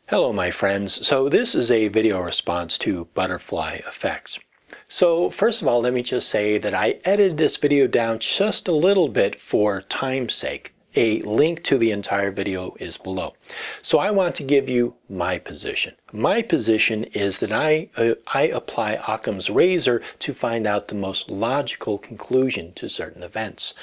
Hello my friends, so this is a video response to Buddafly FX. So first of all, let me just say that I edited this video down just a little bit for time's sake. A link to the entire video is below. So I want to give you my position. My position is that I apply Occam's Razor to find out the most logical conclusion to certain events.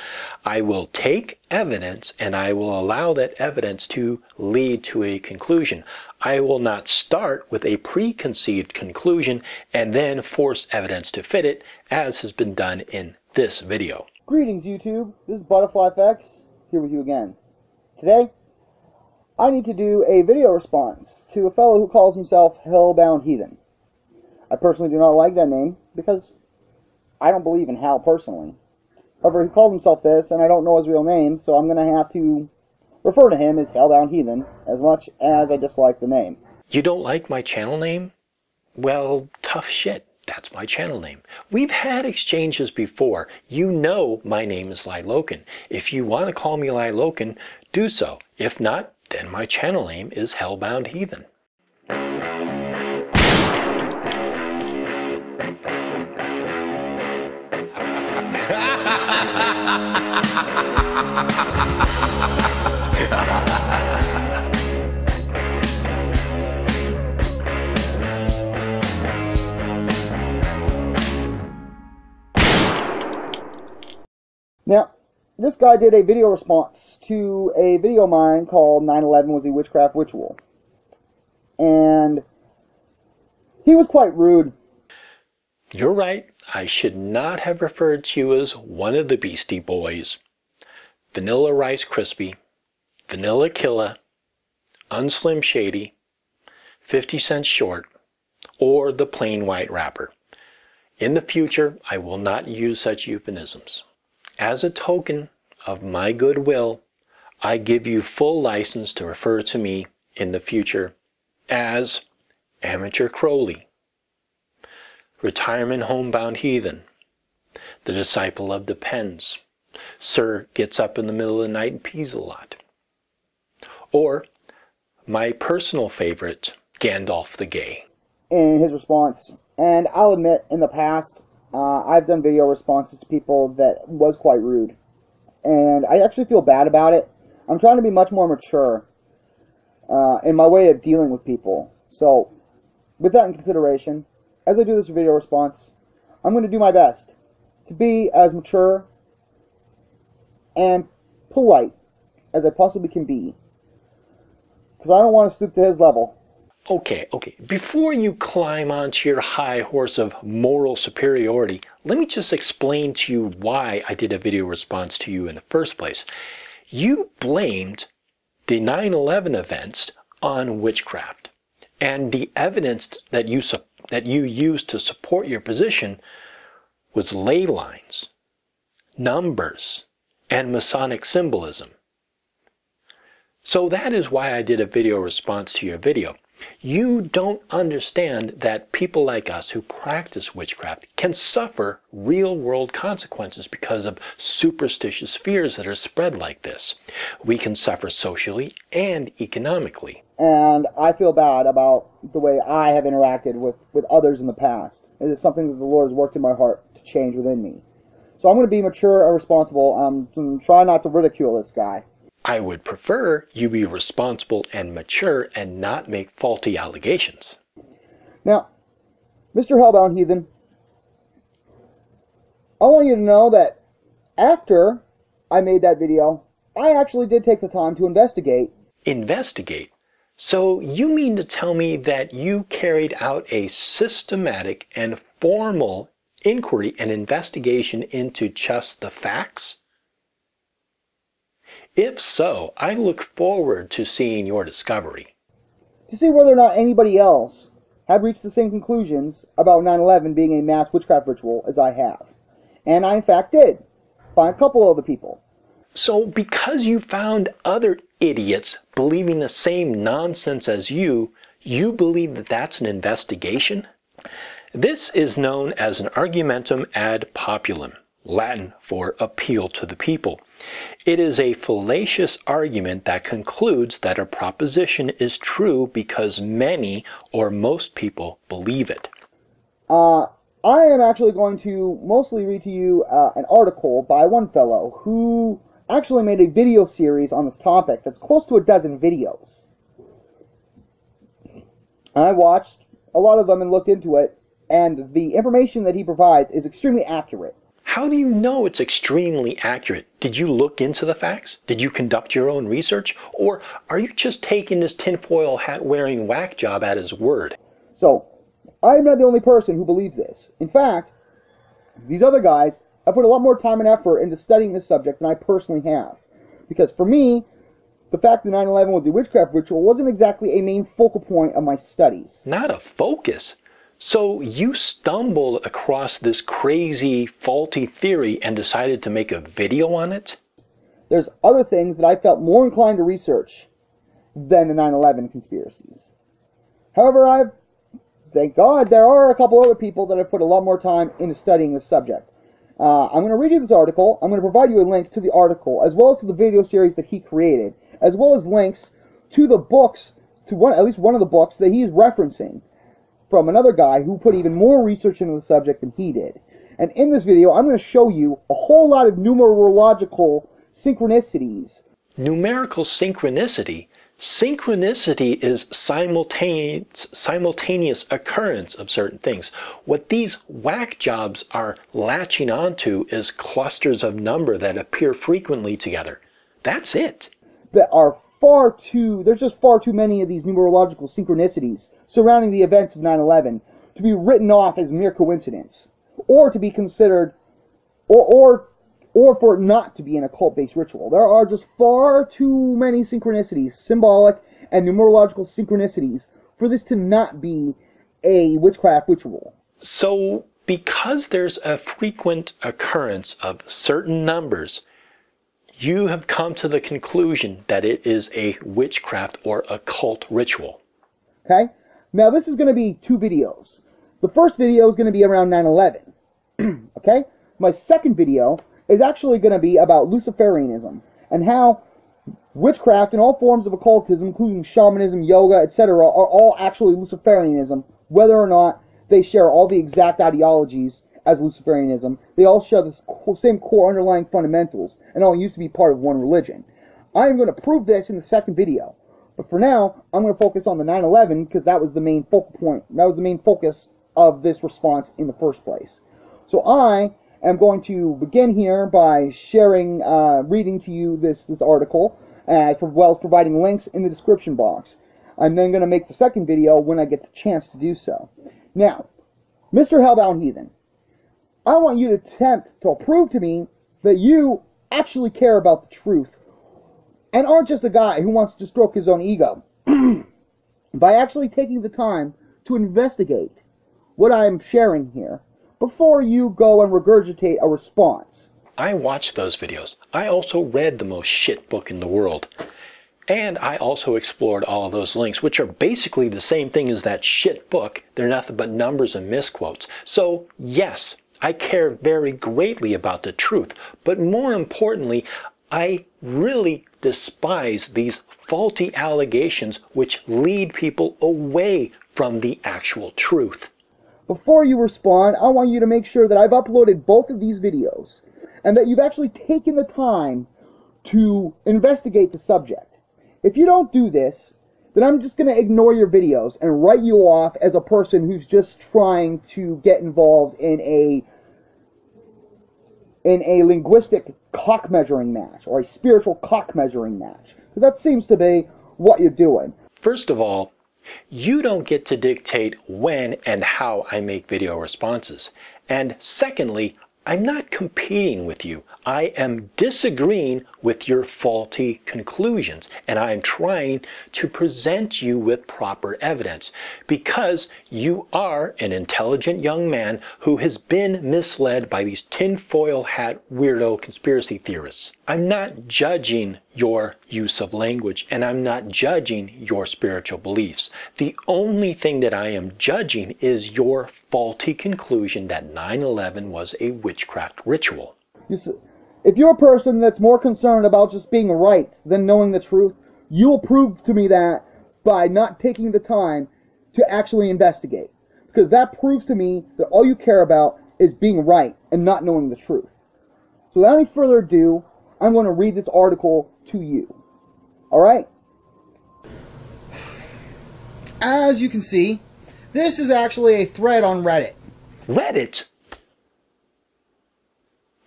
I will take evidence and I will allow that evidence to lead to a conclusion. I will not start with a preconceived conclusion and then force evidence to fit it, as has been done in this video. Greetings YouTube, this is Buddafly FX, here with you again. Today, I need to do a video response to a fellow who calls himself Hellbound Heathen. I personally do not like that name because I don't believe in hell personally. However, he called himself this and I don't know his real name, so I'm going to have to refer to him as Hellbound Heathen as much as I dislike the name. You don't like my channel name? Well, tough shit. That's my channel name. We've had exchanges before. You know my name is LAILAH. If you want to call me LAILAH, do so. If not, then my channel name is Hellbound Heathen. Now, this guy did a video response to a video of mine called 9/11 was a Witchcraft Ritual. And he was quite rude. You're right. I should not have referred to you as one of the Beastie Boys. Vanilla Rice Krispie, Vanilla Killa, Unslim Shady, 50 Cent Short, or the plain white rapper. In the future, I will not use such euphemisms. As a token of my goodwill, I give you full license to refer to me in the future as Aliester Crowley, Retirement Homebound Heathen, the Disciple of the Pens, Sir Gets Up in the Middle of the Night and Pees a Lot, or my personal favorite, Gandalf the Gay. In his response, and I'll admit, in the past, I've done video responses to people that was quite rude, and I actually feel bad about it. I'm trying to be much more mature in my way of dealing with people. So, with that in consideration, as I do this video response, I'm going to do my best to be as mature and polite as I possibly can be, because I don't want to stoop to his level. Okay. Before you climb onto your high horse of moral superiority, let me just explain to you why I did a video response to you in the first place. You blamed the 9/11 events on witchcraft, and the evidence that you used to support your position was ley lines, numbers, and Masonic symbolism. So that is why I did a video response to your video. You don't understand that people like us who practice witchcraft can suffer real-world consequences because of superstitious fears that are spread like this. We can suffer socially and economically. And I feel bad about the way I have interacted with others in the past. It is something that the Lord has worked in my heart to change within me. So I'm going to be mature and responsible. I'm trying not to ridicule this guy. I would prefer you be responsible and mature and not make faulty allegations. Now, Mr. Hellbound Heathen, I want you to know that after I made that video, I actually did take the time to investigate. Investigate? So you mean to tell me that you carried out a systematic and formal inquiry and investigation into just the facts? If so, I look forward to seeing your discovery. To see whether or not anybody else had reached the same conclusions about 9/11 being a mass witchcraft ritual as I have. And I in fact did find a couple of the people. So because you found other idiots believing the same nonsense as you believe that that's an investigation? This is known as an Argumetum ad Populum, Latin for appeal to the people. It is a fallacious argument that concludes that a proposition is true because many or most people believe it. I am actually going to mostly read to you an article by one fellow who actually made a video series on this topic that's close to a dozen videos. I watched a lot of them and looked into it, and the information that he provides is extremely accurate. How do you know it's extremely accurate? Did you look into the facts? Did you conduct your own research? Or are you just taking this tinfoil hat wearing whack job at his word? So, I am not the only person who believes this. In fact, these other guys have put a lot more time and effort into studying this subject than I personally have. Because for me, the fact that 9/11 was a witchcraft ritual wasn't exactly a main focal point of my studies. Not a focus. So you stumbled across this crazy, faulty theory and decided to make a video on it? There's other things that I felt more inclined to research than the 9/11 conspiracies. However, thank God, there are a couple other people that have put a lot more time into studying this subject. I'm going to read you this article. I'm going to provide you a link to the article, as well as to the video series that he created, as well as links to the books, to at least one of the books that he's referencing, from another guy who put even more research into the subject than he did. And in this video, I'm going to show you a whole lot of numerological synchronicities. Numerical synchronicity? Synchronicity is simultaneous occurrence of certain things. What these whack jobs are latching onto is clusters of number that appear frequently together. That's it. That are there's just far too many of these numerological synchronicities surrounding the events of 9/11 to be written off as mere coincidence, or to be considered, or for it not to be an occult-based ritual. There are just far too many synchronicities, symbolic and numerological synchronicities, for this to not be a witchcraft ritual. So, because there's a frequent occurrence of certain numbers, you have come to the conclusion that it is a witchcraft or occult ritual. Okay? Now, this is going to be two videos. The first video is going to be around 9/11. Okay? My second video is actually going to be about Luciferianism and how witchcraft and all forms of occultism, including shamanism, yoga, etc., are all actually Luciferianism, whether or not they share all the exact ideologies as Luciferianism. They all share the same core underlying fundamentals and all used to be part of one religion. I am going to prove this in the second video. But for now, I'm going to focus on the 9/11 because that was the main focal point. That was the main focus of this response in the first place. So I am going to begin here by sharing, reading to you this article, as well as providing links in the description box. I'm then going to make the second video when I get the chance to do so. Now, Mr. Hellbound Heathen, I want you to attempt to prove to me that you actually care about the truth and aren't just a guy who wants to stroke his own ego by actually taking the time to investigate what I am sharing here before you go and regurgitate a response. I watched those videos. I also read the most shit book in the world. And I also explored all of those links, which are basically the same thing as that shit book. They're nothing but numbers and misquotes. So, yes, I care very greatly about the truth. But more importantly, I really despise these faulty allegations which lead people away from the actual truth. Before you respond, I want you to make sure that I've uploaded both of these videos and that you've actually taken the time to investigate the subject. If you don't do this, then I'm just going to ignore your videos and write you off as a person who's just trying to get involved in a linguistic cock measuring match or a spiritual cock measuring match. So that seems to be what you're doing. First of all, you don't get to dictate when and how I make video responses. And secondly, I'm not competing with you. I am disagreeing with your faulty conclusions, and I am trying to present you with proper evidence because you are an intelligent young man who has been misled by these tinfoil hat weirdo conspiracy theorists. I'm not judging your use of language, and I'm not judging your spiritual beliefs. The only thing that I am judging is your faulty conclusion that 9/11 was a witchcraft ritual. If you're a person that's more concerned about just being right than knowing the truth, you will prove to me that by not taking the time to actually investigate. Because that proves to me that all you care about is being right and not knowing the truth. So without any further ado, I'm going to read this article to you. Alright? As you can see, this is actually a thread on Reddit. Reddit?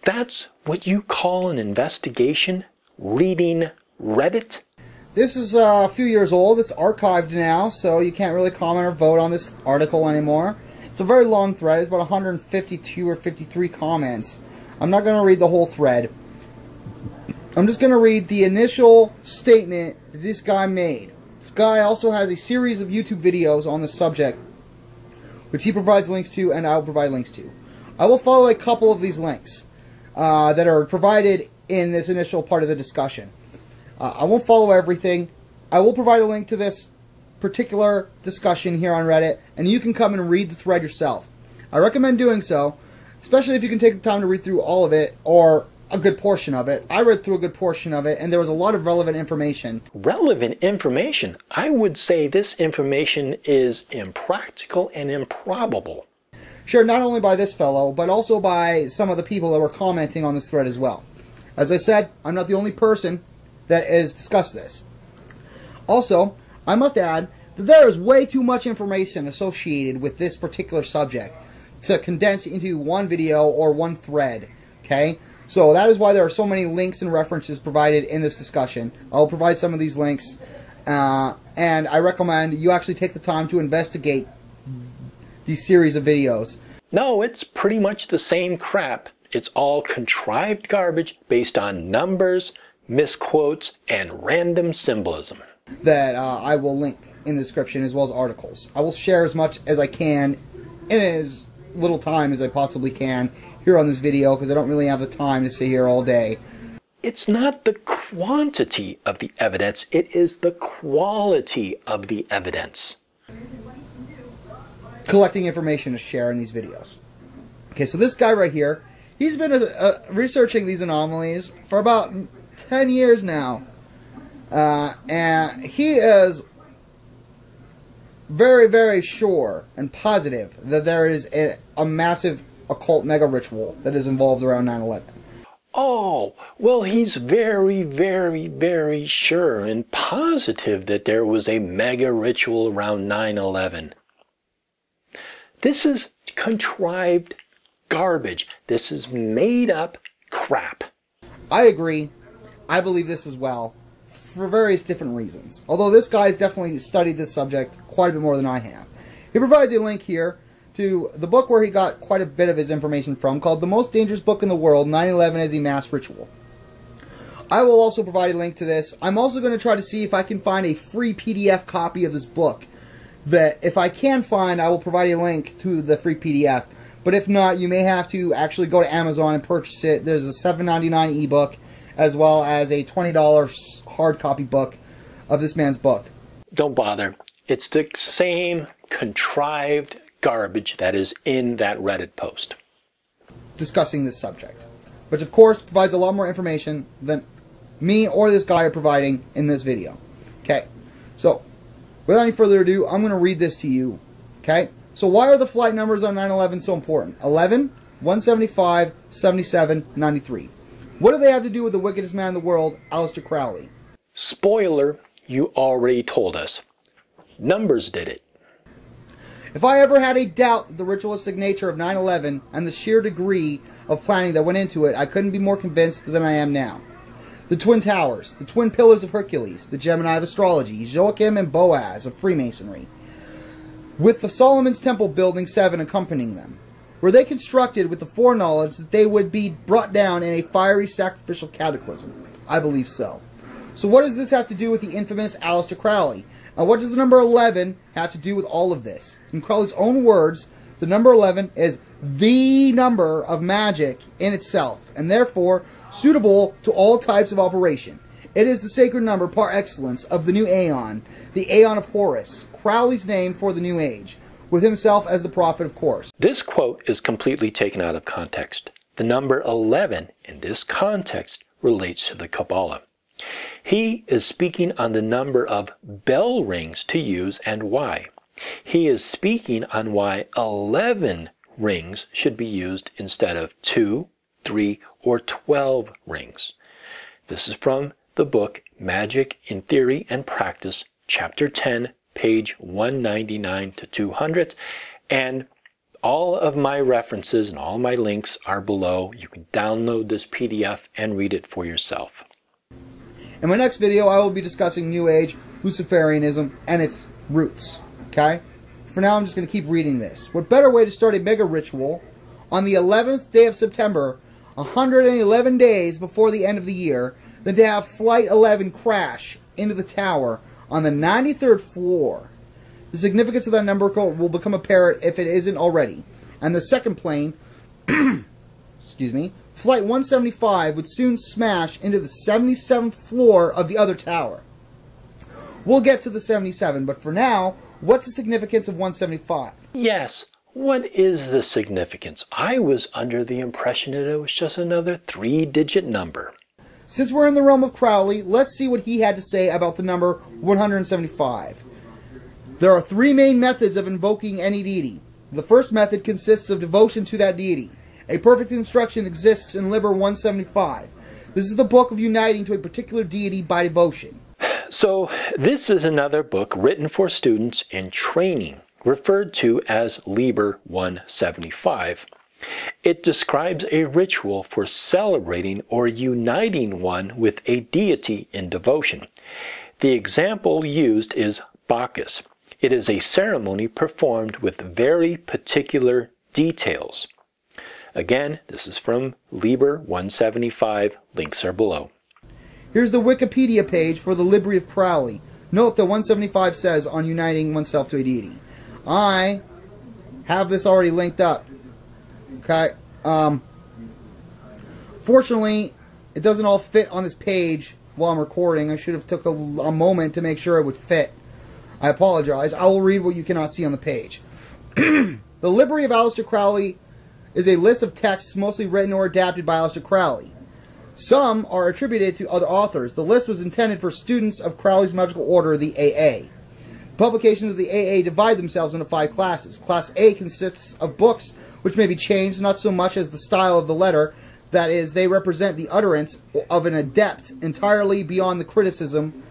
That's what you call an investigation? Reading Reddit? This is a few years old. It's archived now, so you can't really comment or vote on this article anymore. It's a very long thread. It's about 152 or 53 comments. I'm not going to read the whole thread. I'm just going to read the initial statement that this guy made. This guy also has a series of YouTube videos on the subject, which he provides links to, and I'll provide links to. I will follow a couple of these links that are provided in this initial part of the discussion. I won't follow everything. I will provide a link to this particular discussion here on Reddit, and you can come and read the thread yourself. I recommend doing so, especially if you can take the time to read through all of it, or a good portion of it. I read through a good portion of it, and there was a lot of relevant information. Relevant information? I would say this information is impractical and improbable. Shared not only by this fellow, but also by some of the people that were commenting on this thread as well. As I said, I'm not the only person that has discussed this. Also, I must add that there is way too much information associated with this particular subject to condense into one video or one thread. Okay? So that is why there are so many links and references provided in this discussion. I'll provide some of these links, and I recommend you actually take the time to investigate these series of videos. No, it's pretty much the same crap. It's all contrived garbage based on numbers, misquotes, and random symbolism. That I will link in the description, as well as articles. I will share as much as I can in as little time as I possibly can here on this video, because I don't really have the time to sit here all day. It's not the quantity of the evidence, it is the quality of the evidence. Collecting information to share in these videos. Okay, so this guy right here, he's been researching these anomalies for about 10 years now. And he is very, very sure and positive that there is a massive occult mega ritual that is involved around 9/11. Oh, well, he's very, very, very sure and positive that there was a mega ritual around 9/11. This is contrived garbage. This is made up crap. I agree. I believe this as well, for various different reasons. Although this guy's definitely studied this subject quite a bit more than I have. He provides a link here to the book where he got quite a bit of his information from, called The Most Dangerous Book in the World, 9/11 as a Mass Ritual. I will also provide a link to this. I'm also going to try to see if I can find a free PDF copy of this book. That if I can find, I will provide a link to the free PDF. But if not, you may have to actually go to Amazon and purchase it. There's a $7.99 ebook, as well as a $20 hard copy book of this man's book. Don't bother. It's the same contrived garbage that is in that Reddit post discussing this subject, which of course provides a lot more information than me or this guy are providing in this video. Okay, so without any further ado, I'm going to read this to you. Okay, so why are the flight numbers on 9/11 so important? 11, 175, 77, 93. What do they have to do with the wickedest man in the world, Aliester Crowley? Spoiler, you already told us. Numbers did it. If I ever had a doubt that the ritualistic nature of 9/11 and the sheer degree of planning that went into it, I couldn't be more convinced than I am now. The Twin Towers, the Twin Pillars of Hercules, the Gemini of astrology, Joachim and Boaz of Freemasonry, with the Solomon's Temple Building 7 accompanying them. Were they constructed with the foreknowledge that they would be brought down in a fiery sacrificial cataclysm? I believe so. So what does this have to do with the infamous Aliester Crowley? And what does the number 11 have to do with all of this? In Crowley's own words, the number 11 is the number of magic in itself, and therefore suitable to all types of operation. It is the sacred number par excellence of the new Aeon, the Aeon of Horus, Crowley's name for the new age, with himself as the prophet, of course. This quote is completely taken out of context. The number 11 in this context relates to the Kabbalah. He is speaking on the number of bell rings to use and why. He is speaking on why 11 rings should be used instead of 2, 3, or 12 rings. This is from the book Magic in Theory and Practice, Chapter 10, page 199 to 200, and all of my references and all my links are below. You can download this PDF and read it for yourself. In my next video, I will be discussing New Age, Luciferianism, and its roots. Okay? For now, I'm just going to keep reading this. What better way to start a mega ritual on the 11th day of September, 111 days before the end of the year, than to have Flight 11 crash into the tower on the 93rd floor? The significance of that number will become apparent if it isn't already. And the second plane, excuse me, Flight 175 would soon smash into the 77th floor of the other tower. We'll get to the 77, but for now, what's the significance of 175? Yes, what is the significance? I was under the impression that it was just another 3-digit number. Since we're in the realm of Crowley, let's see what he had to say about the number 175. There are 3 main methods of invoking any deity. The first method consists of devotion to that deity. A perfect instruction exists in Liber 175. This is the book of uniting to a particular deity by devotion. So, this is another book written for students in training, referred to as Liber 175. It describes a ritual for celebrating or uniting one with a deity in devotion. The example used is Bacchus. It is a ceremony performed with very particular details. Again, this is from Liber 175. Links are below. Here's the Wikipedia page for the Library of Crowley. Note that 175 says on uniting oneself to a deity. I have this already linked up. Okay. Fortunately, it doesn't all fit on this page while I'm recording. I should have took a moment to make sure it would fit. I apologize. I will read what you cannot see on the page. The Library of Aliester Crowley is a list of texts mostly written or adapted by Aliester Crowley. Some are attributed to other authors. The list was intended for students of Crowley's magical order, the AA. Publications of the AA divide themselves into 5 classes. Class A consists of books which may be changed, not so much as the style of the letter, that is, they represent the utterance of an adept entirely beyond the criticism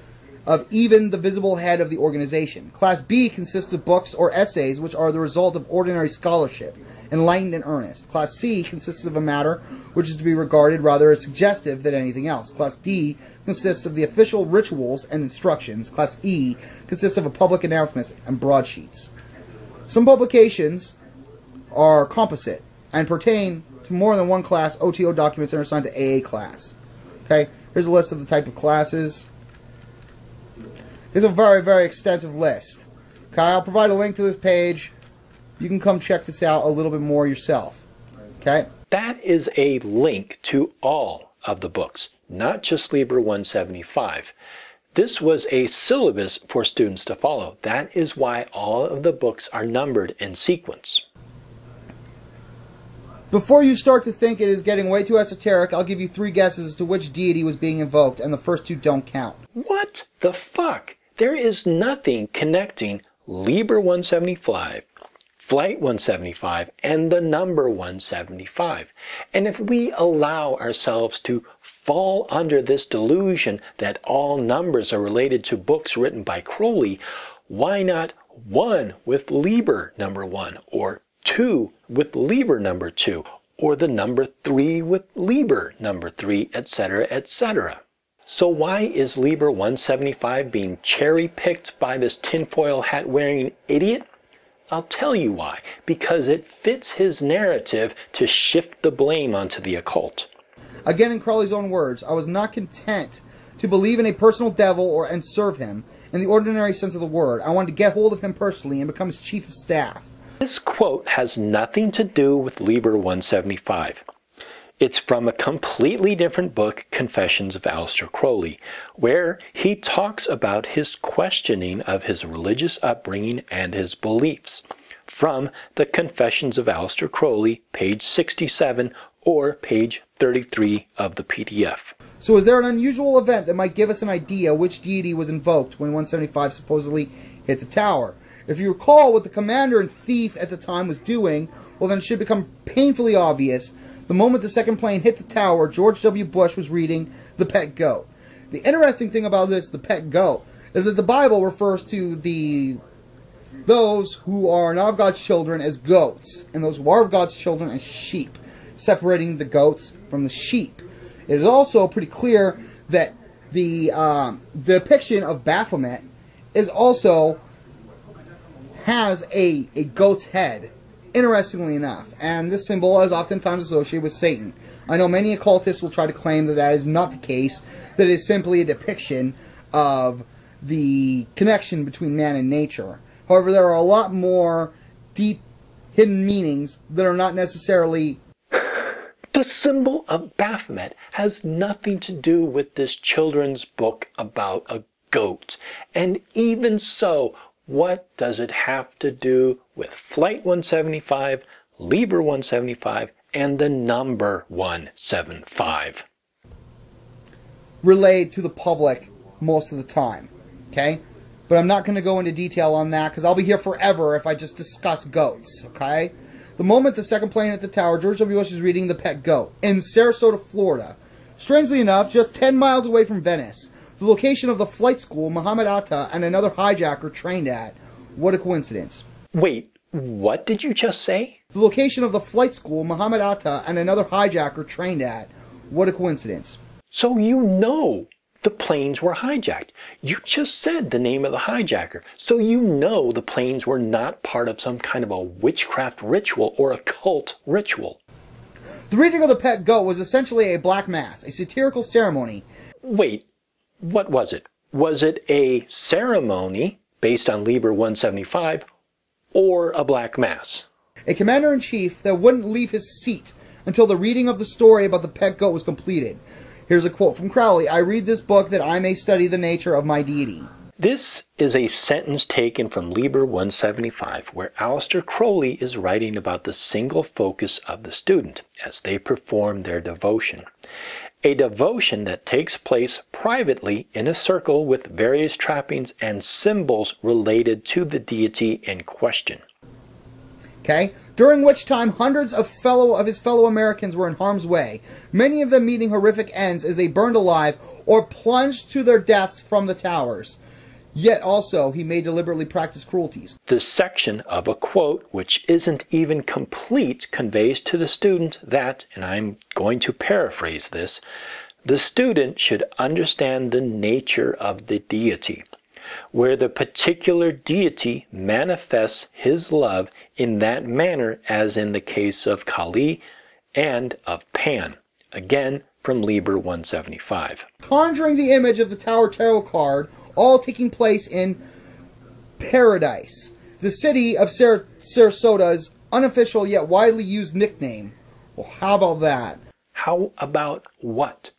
of even the visible head of the organization. Class B consists of books or essays which are the result of ordinary scholarship, enlightened and earnest. Class C consists of a matter which is to be regarded rather as suggestive than anything else. Class D consists of the official rituals and instructions. Class E consists of a public announcements and broadsheets. Some publications are composite and pertain to more than one class. OTO documents are assigned to AA class. Okay, here's a list of the type of classes. It's a very, very extensive list. Okay, I'll provide a link to this page. You can come check this out a little bit more yourself. Okay? That is a link to all of the books, not just Liber 175. This was a syllabus for students to follow. That is why all of the books are numbered in sequence. Before you start to think it is getting way too esoteric, I'll give you 3 guesses as to which deity was being invoked, and the first 2 don't count. What the fuck? There is nothing connecting Liber 175, Flight 175, and the number 175. And if we allow ourselves to fall under this delusion that all numbers are related to books written by Crowley, why not 1 with Liber number 1, or 2 with Liber number 2, or the number 3 with Liber number 3, etc., etc.? So why is Liber 175 being cherry-picked by this tinfoil hat-wearing idiot? I'll tell you why. Because it fits his narrative to shift the blame onto the occult. Again, in Crowley's own words, I was not content to believe in a personal devil and serve him in the ordinary sense of the word. I wanted to get hold of him personally and become his chief of staff. This quote has nothing to do with Liber 175. It's from a completely different book, Confessions of Aliester Crowley, where he talks about his questioning of his religious upbringing and his beliefs. From the Confessions of Aliester Crowley, page 67, or page 33 of the PDF. So is there an unusual event that might give us an idea which deity was invoked when 175 supposedly hit the tower? If you recall what the commander and thief at the time was doing, well then it should become painfully obvious. The moment the second plane hit the tower, George W. Bush was reading The Pet Goat. The interesting thing about this, the pet goat, is that the Bible refers to those who are not of God's children as goats, and those who are of God's children as sheep, separating the goats from the sheep. It is also pretty clear that the depiction of Baphomet is also has a goat's head, interestingly enough, and this symbol is oftentimes associated with Satan. I know many occultists will try to claim that that is not the case, that it is simply a depiction of the connection between man and nature. However, there are a lot more deep hidden meanings that are not necessarily... The symbol of Baphomet has nothing to do with this children's book about a goat. And even so, what does it have to do with Flight 175, Liber 175, and the number 175? Relayed to the public most of the time, okay? But I'm not going to go into detail on that because I'll be here forever if I just discuss goats, okay? The moment the second plane hit the tower, George W. Bush is reading The Pet Goat in Sarasota, Florida. Strangely enough, just 10 miles away from Venice, the location of the flight school Muhammad Atta and another hijacker trained at. What a coincidence. Wait, what did you just say? The location of the flight school Muhammad Atta and another hijacker trained at. What a coincidence. So you know the planes were hijacked. You just said the name of the hijacker. So you know the planes were not part of some kind of a witchcraft ritual or occult ritual. The reading of The Pet Goat was essentially a black mass, a satirical ceremony. Wait, what was it? Was it a ceremony based on Liber 175 or a black mass? A commander-in-chief that wouldn't leave his seat until the reading of the story about the pet goat was completed. Here's a quote from Crowley. I read this book that I may study the nature of my deity. This is a sentence taken from Liber 175, where Aliester Crowley is writing about the single focus of the student as they perform their devotion. A devotion that takes place privately in a circle with various trappings and symbols related to the deity in question. Okay? During which time hundreds of his fellow Americans were in harm's way, many of them meeting horrific ends as they burned alive or plunged to their deaths from the towers. Yet also he may deliberately practice cruelties. The section of a quote, which isn't even complete, conveys to the student that, and I'm going to paraphrase this, the student should understand the nature of the deity, where the particular deity manifests his love in that manner, as in the case of Kali and of Pan. Again, from Liber 175. Conjuring the image of the Tower Tarot card, all taking place in Paradise, the city of Sarasota's unofficial yet widely used nickname. Well, how about that? How about what?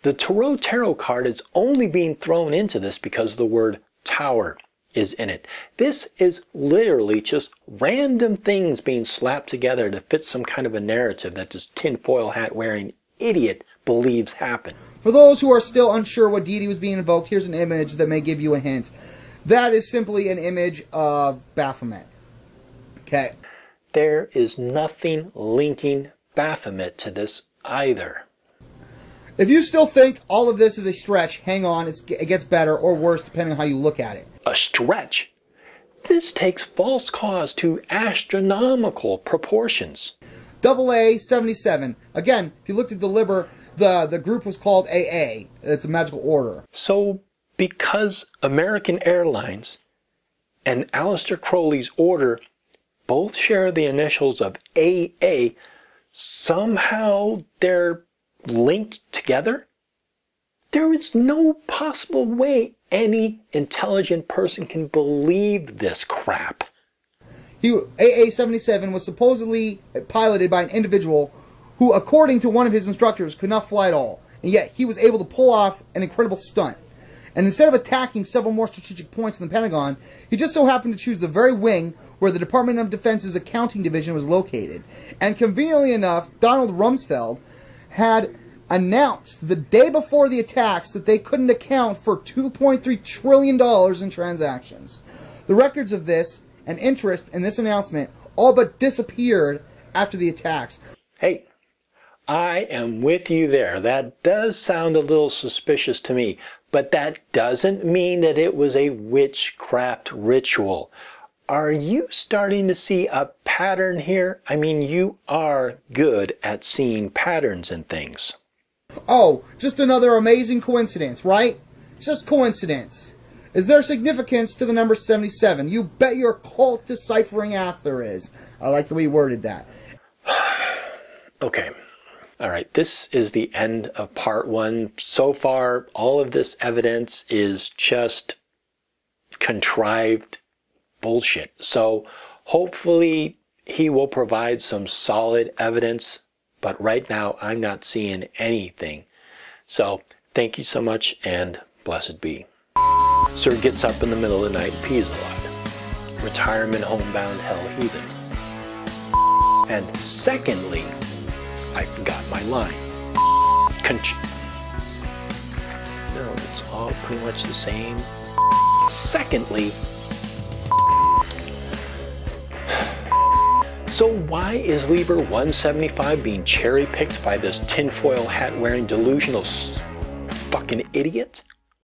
The Tarot card is only being thrown into this because the word tower is in it. This is literally just random things being slapped together to fit some kind of a narrative that this tinfoil hat wearing idiot believes happened. For those who are still unsure what deity was being invoked, here's an image that may give you a hint. That is simply an image of Baphomet. Okay. There is nothing linking Baphomet to this either. If you still think all of this is a stretch, hang on, it gets better or worse depending on how you look at it. A stretch? This takes false cause to astronomical proportions. LAILAH. Again, if you looked at the Liber, the group was called AA. It's a magical order. So, because American Airlines and Aliester Crowley's order both share the initials of AA, somehow they're linked together? There is no possible way any intelligent person can believe this crap. AA-77 was supposedly piloted by an individual who, according to one of his instructors, could not fly at all, and yet he was able to pull off an incredible stunt. And instead of attacking several more strategic points in the Pentagon, he just so happened to choose the very wing where the Department of Defense's accounting division was located. And conveniently enough, Donald Rumsfeld had announced the day before the attacks that they couldn't account for $2.3 trillion in transactions. The records of this and interest in this announcement all but disappeared after the attacks. Hey, I am with you there. That does sound a little suspicious to me, but that doesn't mean that it was a witchcraft ritual. Are you starting to see a pattern here? I mean, you are good at seeing patterns in things. Oh, just another amazing coincidence, right? Just coincidence. Is there significance to the number 77? You bet your occult deciphering ass there is. I like the way you worded that. Okay. All right. This is the end of part 1. So far, all of this evidence is just contrived bullshit. So hopefully he will provide some solid evidence. But right now, I'm not seeing anything. So thank you so much, and blessed be. Sir gets up in the middle of the night and pees a lot. Retirement homebound hell heathen. And secondly, I forgot my line. No, it's all pretty much the same. Secondly, so why is Lieber 175 being cherry-picked by this tinfoil hat-wearing delusional fucking idiot?